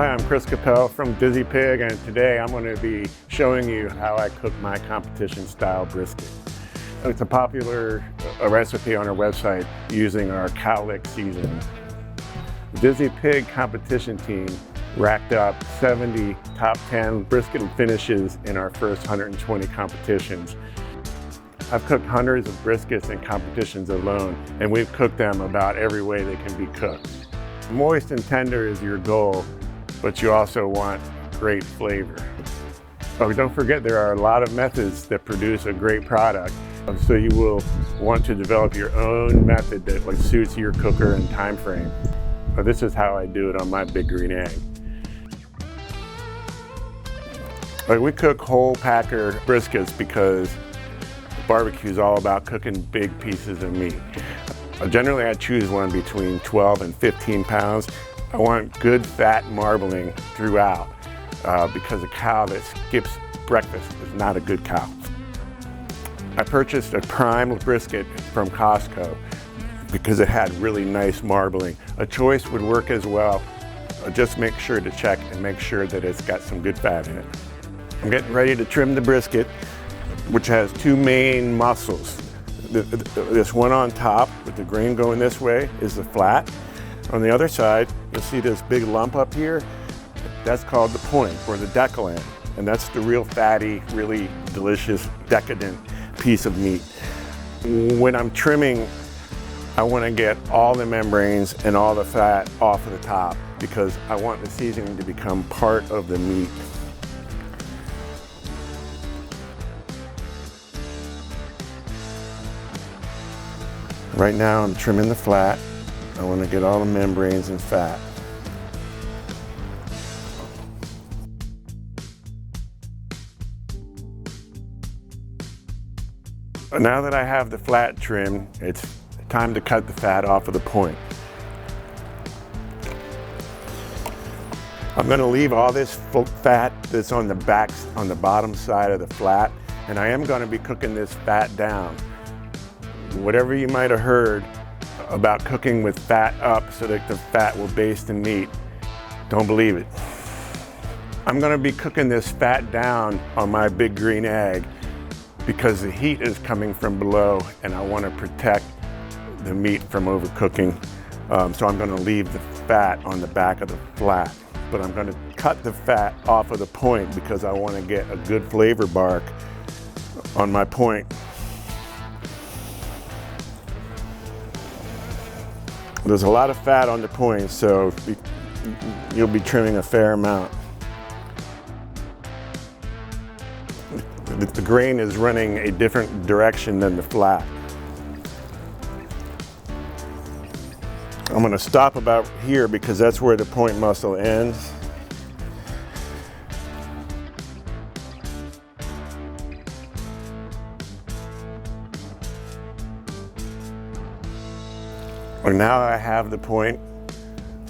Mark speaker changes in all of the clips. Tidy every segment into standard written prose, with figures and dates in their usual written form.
Speaker 1: Hi, I'm Chris Capell from Dizzy Pig, and today I'm going to be showing you how I cook my competition style brisket. It's a popular recipe on our website using our cowlick seasoning. The Dizzy Pig competition team racked up 70 top 10 brisket finishes in our first 120 competitions. I've cooked hundreds of briskets in competitions alone, and we've cooked them about every way they can be cooked. Moist and tender is your goal, but you also want great flavor. Oh, don't forget there are a lot of methods that produce a great product, so you will want to develop your own method that suits your cooker and time frame. This is how I do it on my big green egg. We cook whole packer briskets because barbecue is all about cooking big pieces of meat. Generally, I choose one between 12 and 15 pounds. I want good fat marbling throughout because a cow that skips breakfast is not a good cow. I purchased a prime brisket from Costco because it had really nice marbling. A choice would work as well. Just make sure to check and make sure that it's got some good fat in it. I'm getting ready to trim the brisket, which has two main muscles. This one on top with the grain going this way is the flat. On the other side, you'll see this big lump up here. That's called the point, or the decollete. And that's the real fatty, really delicious, decadent piece of meat. When I'm trimming, I want to get all the membranes and all the fat off of the top because I want the seasoning to become part of the meat. Right now I'm trimming the flat. I want to get all the membranes and fat. Now that I have the flat trimmed, it's time to cut the fat off of the point. I'm going to leave all this fat that's on the back, on the bottom side of the flat, and I am going to be cooking this fat down. Whatever you might have heard about cooking with fat up so that the fat will baste the meat, don't believe it. I'm going to be cooking this fat down on my big green egg because the heat is coming from below and I want to protect the meat from overcooking. So I'm going to leave the fat on the back of the flat, but I'm going to cut the fat off of the point because I want to get a good flavor bark on my point. There's a lot of fat on the point, so you'll be trimming a fair amount. The grain is running a different direction than the flat. I'm going to stop about here because that's where the point muscle ends. Now I have the point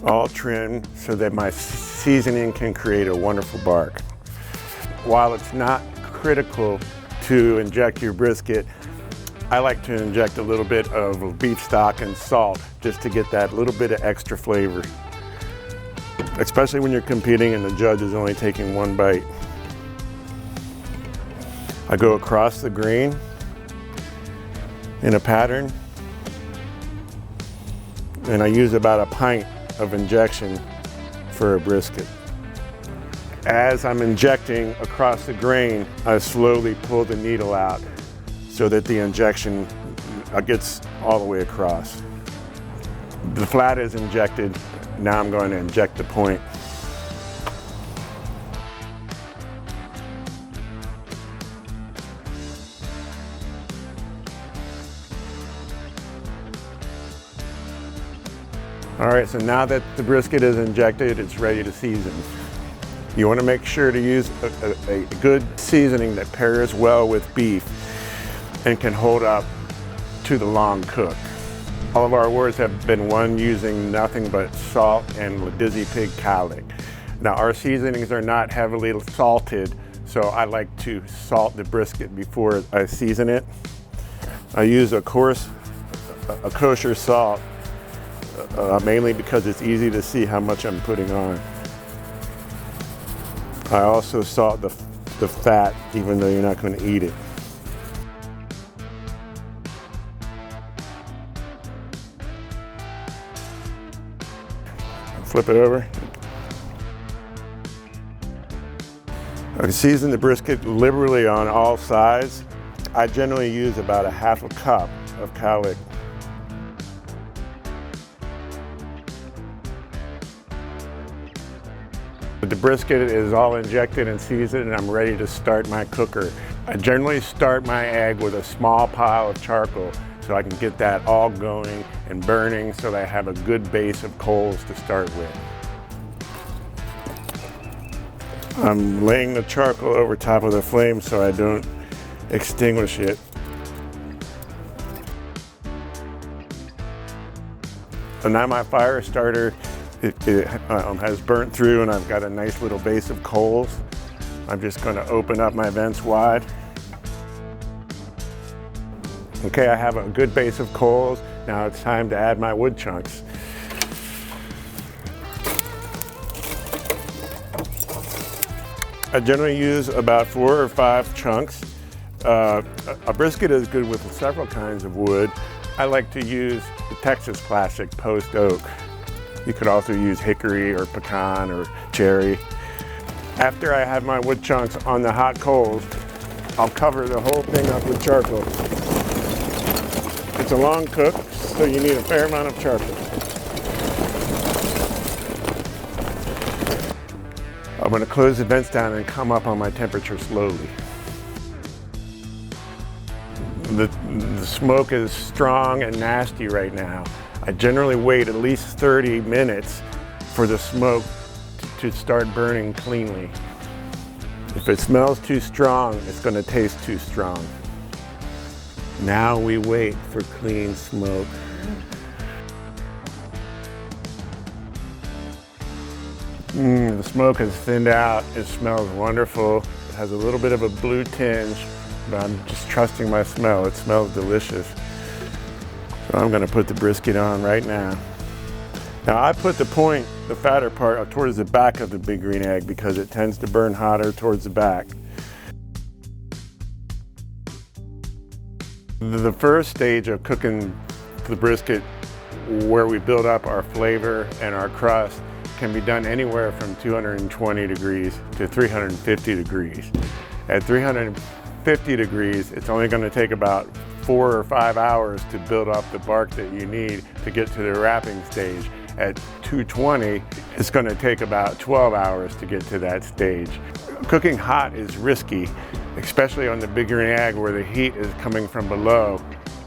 Speaker 1: all trimmed so that my seasoning can create a wonderful bark. While it's not critical to inject your brisket, I like to inject a little bit of beef stock and salt just to get that little bit of extra flavor, especially when you're competing and the judge is only taking one bite. I go across the grain in a pattern, and I use about a pint of injection for a brisket. As I'm injecting across the grain, I slowly pull the needle out so that the injection gets all the way across. The flat is injected. Now I'm going to inject the point. All right, so now that the brisket is injected, it's ready to season. You want to make sure to use a good seasoning that pairs well with beef and can hold up to the long cook. All of our awards have been won using nothing but salt and Dizzy Pig cowlick. Now our seasonings are not heavily salted, so I like to salt the brisket before I season it. I use a kosher salt mainly because it's easy to see how much I'm putting on. I also salt the fat, even though you're not going to eat it. Flip it over. I season the brisket liberally on all sides. I generally use about a half a cup of cowlick. The brisket is all injected and seasoned, and I'm ready to start my cooker. I generally start my egg with a small pile of charcoal so I can get that all going and burning so that I have a good base of coals to start with. I'm laying the charcoal over top of the flame so I don't extinguish it. So now my fire starter has burnt through and I've got a nice little base of coals. I'm just going to open up my vents wide. Okay, I have a good base of coals. Now it's time to add my wood chunks. I generally use about 4 or 5 chunks. A brisket is good with several kinds of wood. I like to use the Texas Classic post oak. You could also use hickory or pecan or cherry. After I have my wood chunks on the hot coals, I'll cover the whole thing up with charcoal. It's a long cook, so you need a fair amount of charcoal. I'm going to close the vents down and come up on my temperature slowly. The smoke is strong and nasty right now. I generally wait at least 30 minutes for the smoke to start burning cleanly. If it smells too strong, it's going to taste too strong. Now we wait for clean smoke. The smoke has thinned out. It smells wonderful. It has a little bit of a blue tinge, but I'm just trusting my smell. It smells delicious. So I'm going to put the brisket on right now. Now I put the fatter part, towards the back of the big green egg because it tends to burn hotter towards the back. The first stage of cooking the brisket, where we build up our flavor and our crust, can be done anywhere from 220 degrees to 350 degrees. At 350 degrees, it's only going to take about 4 or 5 hours to build up the bark that you need to get to the wrapping stage. At 220, it's going to take about 12 hours to get to that stage. Cooking hot is risky, especially on the big green egg where the heat is coming from below.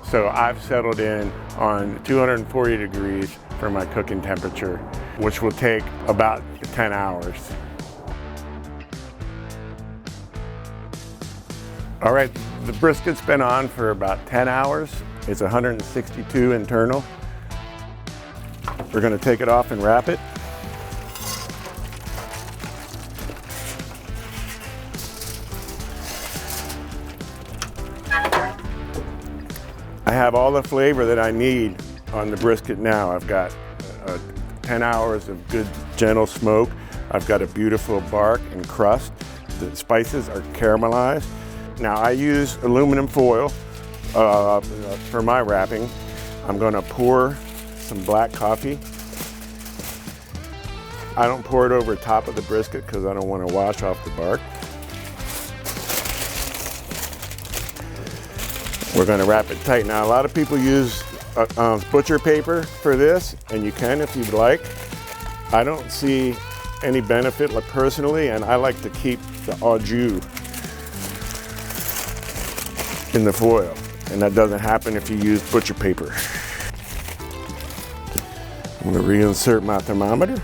Speaker 1: So I've settled in on 240 degrees for my cooking temperature, which will take about 10 hours. All right, the brisket's been on for about 10 hours. It's 162 internal. We're going to take it off and wrap it. I have all the flavor that I need on the brisket now. I've got 10 hours of good gentle smoke. I've got a beautiful bark and crust. The spices are caramelized. Now I use aluminum foil for my wrapping. I'm going to pour some black coffee. I don't pour it over top of the brisket because I don't want to wash off the bark. We're going to wrap it tight. Now a lot of people use butcher paper for this, and you can if you'd like. I don't see any benefit personally, and I like to keep the au jus in the foil, and that doesn't happen if you use butcher paper. I'm going to reinsert my thermometer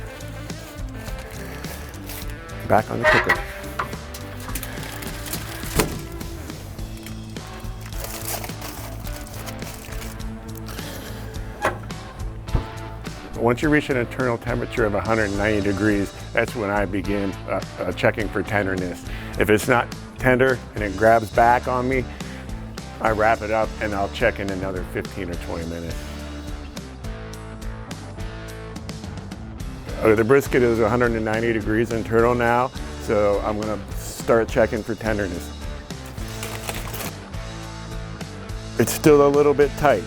Speaker 1: back on the cooker. Once you reach an internal temperature of 190 degrees, that's when I begin checking for tenderness. If it's not tender and it grabs back on me, I wrap it up and I'll check in another 15 or 20 minutes. The brisket is 190 degrees internal now, So I'm gonna start checking for tenderness. It's still a little bit tight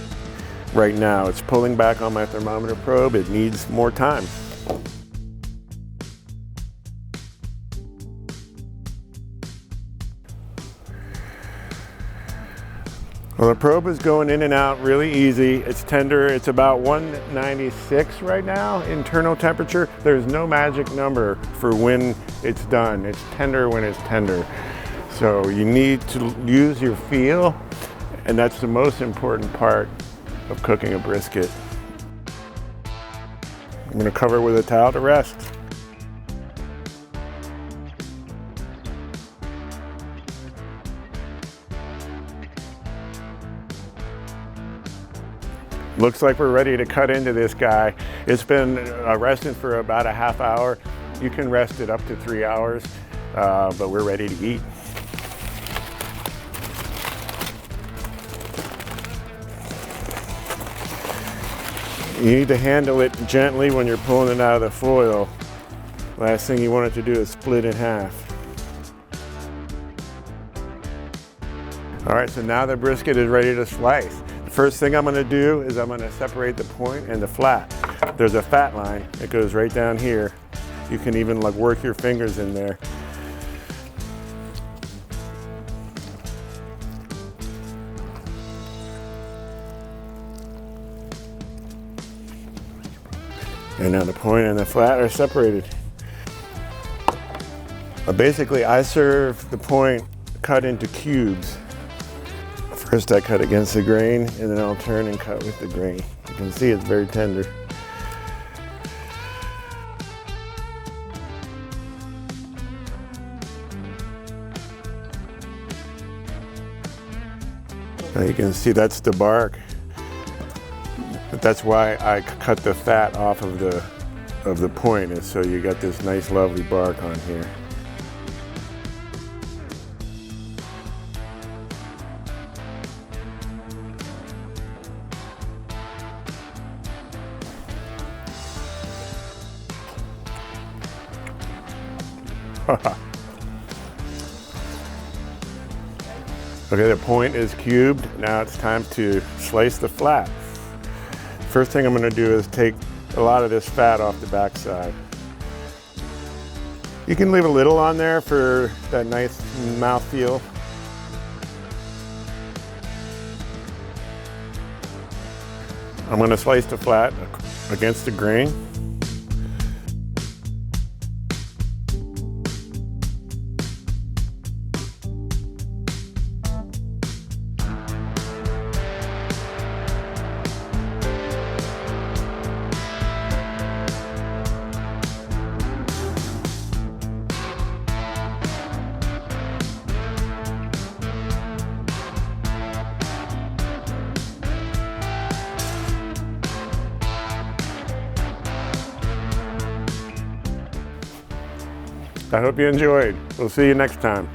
Speaker 1: right now. It's pulling back on my thermometer probe. It needs more time. Well, the probe is going in and out really easy. It's tender. It's about 196 right now, internal temperature. There's no magic number for when it's done. It's tender when it's tender. So you need to use your feel, and that's the most important part of cooking a brisket. I'm gonna cover with a towel to rest. Looks like we're ready to cut into this guy. It's been resting for about a half hour. You can rest it up to 3 hours, but we're ready to eat. You need to handle it gently when you're pulling it out of the foil. Last thing you want it to do is split in half. All right, so now the brisket is ready to slice. First thing I'm gonna do is I'm gonna separate the point and the flat. There's a fat line that goes right down here. You can even like work your fingers in there. And now the point and the flat are separated. Basically, I serve the point cut into cubes. First I cut against the grain, and then I'll turn and cut with the grain. You can see it's very tender. Now you can see that's the bark. But that's why I cut the fat off of the point, is so you got this nice lovely bark on here. Okay, the point is cubed. Now it's time to slice the flat. First thing I'm going to do is take a lot of this fat off the backside. You can leave a little on there for that nice mouthfeel. I'm going to slice the flat against the grain. I hope you enjoyed. We'll see you next time.